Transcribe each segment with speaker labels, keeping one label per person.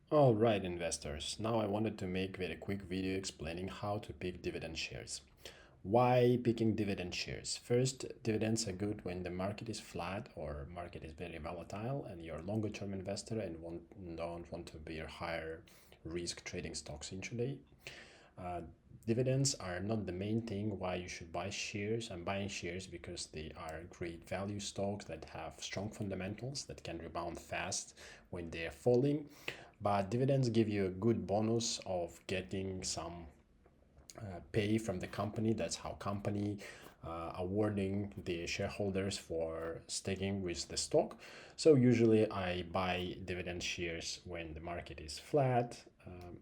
Speaker 1: All right, investors. Now I wanted to make a very quick video explaining how to pick dividend shares. Why picking dividend shares? First, dividends are good when the market is flat or market is very volatile and you're a longer term investor and don't want to be a higher risk trading stocks intraday. Uh, Dividends are not the main thing why you should buy shares. I'm buying shares because they are great value stocks that have strong fundamentals that can rebound fast when they're falling. But dividends give you a good bonus of getting some pay from the company. That's how company awarding the shareholders for sticking with the stock. So usually I buy dividend shares when the market is flat.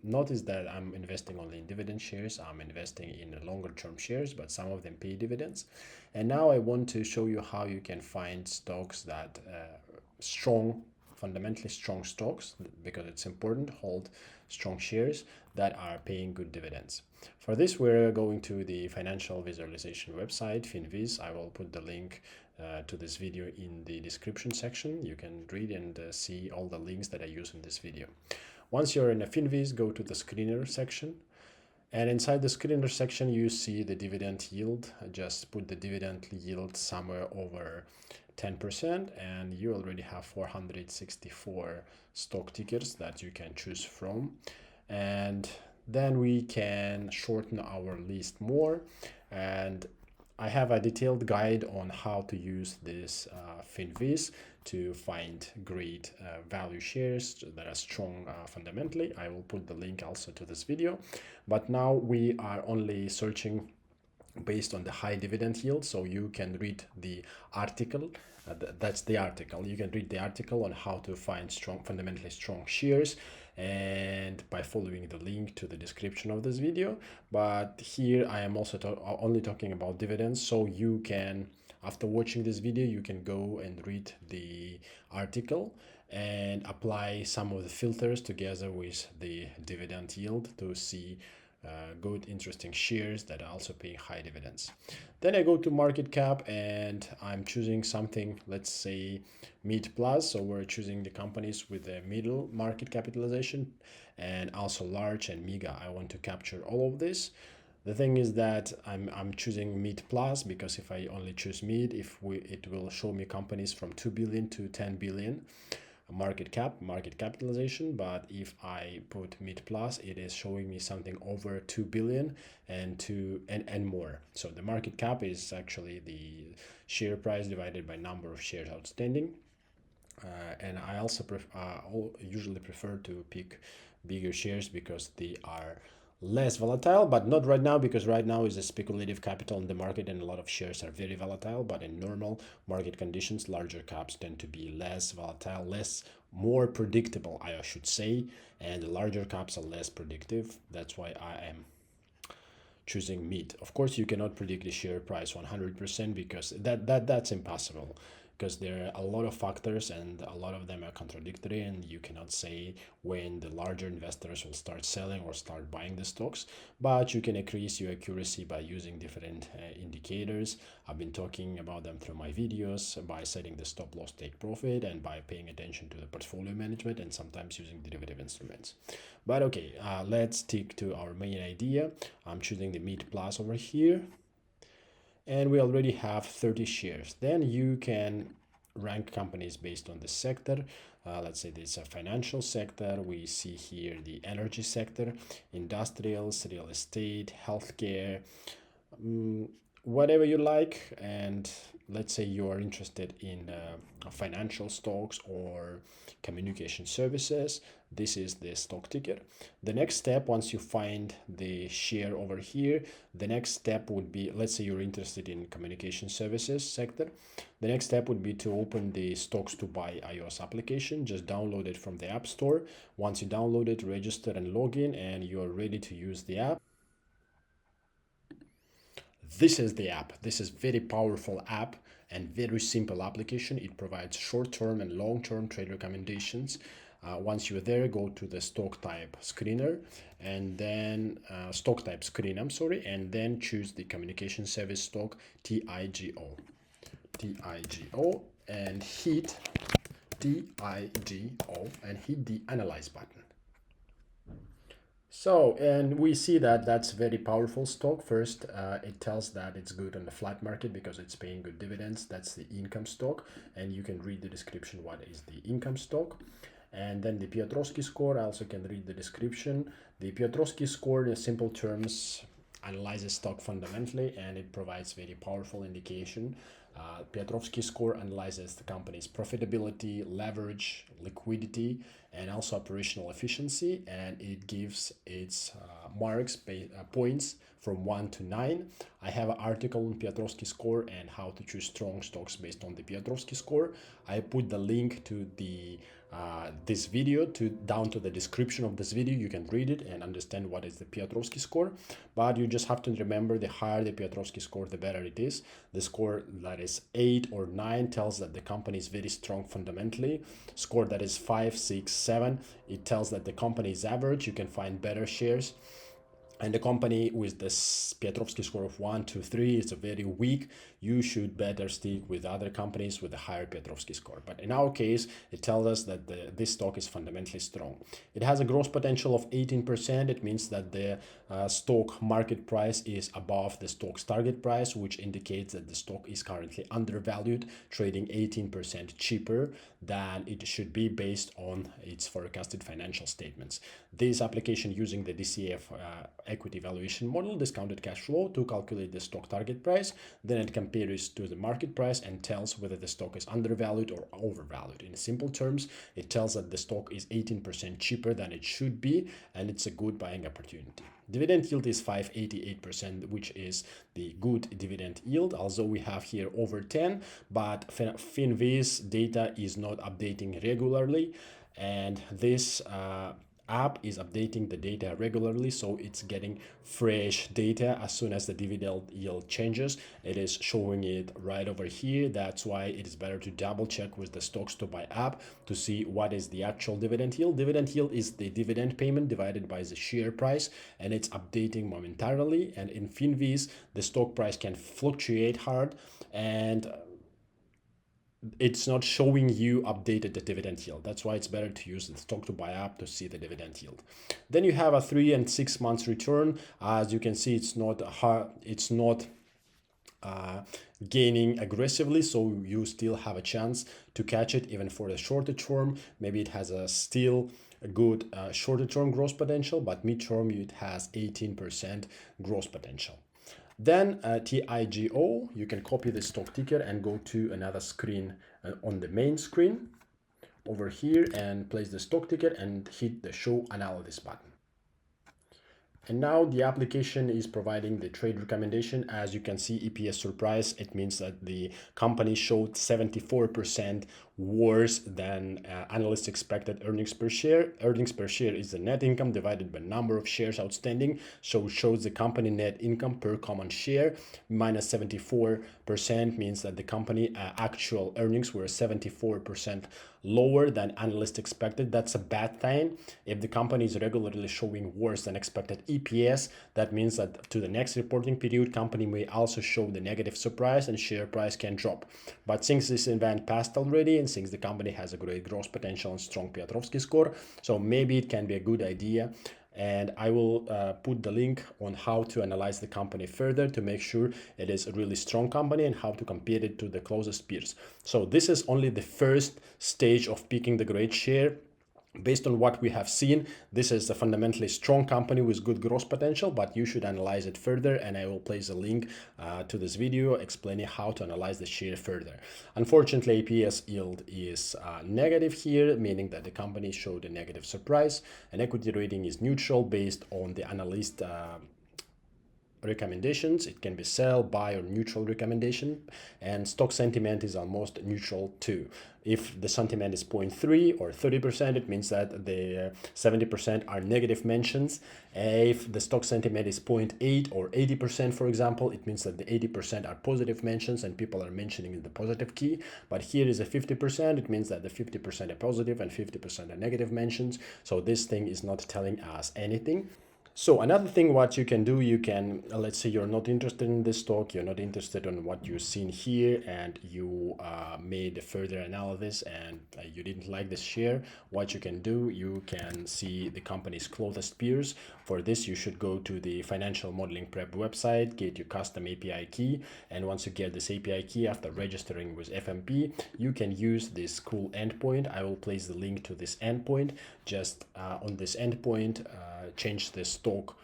Speaker 1: Notice that I'm investing only in dividend shares. I'm investing in longer term shares, but some of them pay dividends. And now I want to show you how you can find stocks that strong, fundamentally strong stocks, because it's important, hold strong shares that are paying good dividends. For this, we're going to the financial visualization website, FinViz. I will put the link to this video in the description section. You can read and see all the links that I use in this video. Once you're in a FinViz, go to the screener section. And inside the screener section, you see the dividend yield. Just put the dividend yield somewhere over 10%, and you already have 464 stock tickers that you can choose from. And then we can shorten our list more. And I have a detailed guide on how to use this FinViz to find great value shares that are strong fundamentally. I will put the link also to this video. But now we are only searching based on the high dividend yield, so you can read the article. That's the article. You can read the article on how to find strong, fundamentally strong shares, and by following the link to the description of this video. But here I am also only talking about dividends, so you can, after watching this video, you can go and read the article and apply some of the filters together with the dividend yield to see good, interesting shares that are also paying high dividends. Then I go to market cap and I'm choosing something, let's say mid plus. So we're choosing the companies with the middle market capitalization and also large and mega. I want to capture all of this. The thing is that I'm choosing mid plus because if I only choose mid, it will show me companies from 2 billion to 10 billion market capitalization. But if I put mid plus, it is showing me something over 2 billion and more. So the market cap is actually the share price divided by number of shares outstanding. And I also usually prefer to pick bigger shares because they are less volatile, but not right now, because right now is a speculative capital in the market and a lot of shares are very volatile. But in normal market conditions, larger caps tend to be less volatile, more predictable, I should say, and the larger caps are less predictive. That's why I am choosing mid. Of course, you cannot predict the share price 100% because that's impossible, because there are a lot of factors and a lot of them are contradictory, and you cannot say when the larger investors will start selling or start buying the stocks. But you can increase your accuracy by using different indicators. I've been talking about them through my videos, by setting the stop loss take profit and by paying attention to the portfolio management and sometimes using derivative instruments. But okay, let's stick to our main idea. I'm choosing the mid plus over here, and we already have 30 shares. Then you can rank companies based on the sector. Let's say this is a financial sector. We see here the energy sector, industrials, real estate, healthcare, whatever you like. And let's say you are interested in financial stocks or communication services. This is the stock ticker. The next step, once you find the share over here, the next step would be, let's say you're interested in communication services sector. The next step would be to open the stocks to buy iOS application. Just download it from the App Store. Once you download it, register and log in, and you're ready to use the app. This is the app. This is very powerful app and very simple application. It provides short-term and long-term trade recommendations. Once you're there, go to the stock type screener and then stock type screen, I'm sorry, and then choose the communication service stock TIGO. TIGO and hit TIGO and hit the analyze button. So, and we see that that's very powerful stock. First, it tells that it's good on the flat market because it's paying good dividends. That's the income stock. And you can read the description what is the income stock. And then the Piotrowski score, I also can read the description. The Piotrowski score, in simple terms, analyzes stock fundamentally and it provides very powerful indication. Piotrowski score analyzes the company's profitability, leverage, liquidity, and also operational efficiency, and it gives its points from 1 to 9. I have an article on Piotrowski score and how to choose strong stocks based on the Piotrowski score. I put the link to the this video down to the description of this video. You can read it and understand what is the Piotrowski score, but you just have to remember the higher the Piotrowski score, the better it is. The score that is 8 or 9 tells that the company is very strong fundamentally. Score that is 5, 6, 7, it tells that the company is average. You can find better shares. And the company with this Piotrowski score of 1, 2, 3 is very weak. You should better stick with other companies with a higher Piotrowski score. But in our case, it tells us that this stock is fundamentally strong. It has a growth potential of 18%. It means that the stock market price is above the stock's target price, which indicates that the stock is currently undervalued, trading 18% cheaper than it should be based on its forecasted financial statements. This application using the DCF equity valuation model, discounted cash flow, to calculate the stock target price. Then it compares to the market price and tells whether the stock is undervalued or overvalued. In simple terms, it tells that the stock is 18% cheaper than it should be, and it's a good buying opportunity. Dividend yield is 5.88%, which is the good dividend yield. Also, we have here over 10, but FinViz data is not updating regularly, and this app is updating the data regularly, so it's getting fresh data as soon as the dividend yield changes. It is showing it right over here. That's why it is better to double check with the stocks to buy app to see what is the actual dividend yield. Dividend yield is the dividend payment divided by the share price, and it's updating momentarily. And in FinViz, the stock price can fluctuate hard, and it's not showing you updated the dividend yield. That's why it's better to use the stock to buy app to see the dividend yield. Then you have a 3 and 6 months return. As you can see, it's not gaining aggressively, so you still have a chance to catch it even for the shorter term. Maybe it has still a good shorter term growth potential, but mid-term it has 18% growth potential. Then TIGO, you can copy the stock ticker and go to another screen on the main screen over here and place the stock ticker and hit the show analysis button. And now the application is providing the trade recommendation. As you can see, EPS surprise, it means that the company showed 74% worse than analysts expected earnings per share. Earnings per share is the net income divided by number of shares outstanding. So it shows the company net income per common share. Minus 74% means that the company actual earnings were 74% lower than analysts expected. That's a bad thing. If the company is regularly showing worse than expected EPS, that means that to the next reporting period, company may also show the negative surprise and share price can drop. But since this event passed already, and since the company has a great growth potential and strong Piotrowski score, so maybe it can be a good idea. And I will put the link on how to analyze the company further to make sure it is a really strong company and how to compare it to the closest peers. So this is only the first stage of picking the great share. Based on what we have seen, this is a fundamentally strong company with good growth potential, but you should analyze it further, and I will place a link to this video explaining how to analyze the share further. Unfortunately, EPS yield is negative here, meaning that the company showed a negative surprise, and equity rating is neutral based on the analyst recommendations. It can be sell, buy, or neutral recommendation, and stock sentiment is almost neutral too. If the sentiment is 0.3 or 30%, it means that the 70% are negative mentions. If the stock sentiment is 0.8 or 80%, for example, it means that the 80% are positive mentions and people are mentioning the positive key. But here is a 50%, it means that the 50% are positive and 50% are negative mentions. So this thing is not telling us anything. So another thing what you can do, you can, let's say you're not interested in this stock, you're not interested in what you've seen here, and you made a further analysis and you didn't like this share. What you can do, you can see the company's closest peers. For this, you should go to the financial modeling prep website, get your custom API key, and once you get this API key after registering with FMP, you can use this cool endpoint. I will place the link to this endpoint. Just on this endpoint, change the stock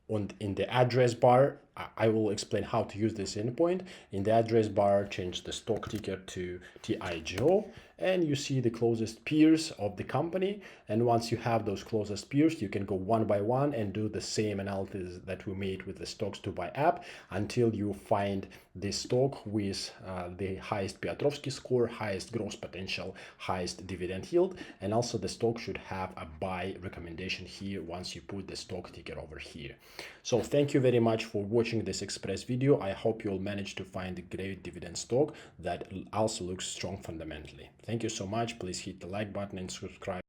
Speaker 1: in the address bar. I will explain how to use this endpoint. In the address bar, change the stock ticker to TIGO, and you see the closest peers of the company. And once you have those closest peers, you can go one by one and do the same analysis that we made with the stocks to buy app until you find the stock with the highest Piotrowski score, highest gross potential, highest dividend yield, and also the stock should have a buy recommendation here once you put the stock ticker over here. So thank you very much for watching this express video. I hope you'll manage to find a great dividend stock that also looks strong fundamentally. Thank you so much. Please hit the like button and subscribe.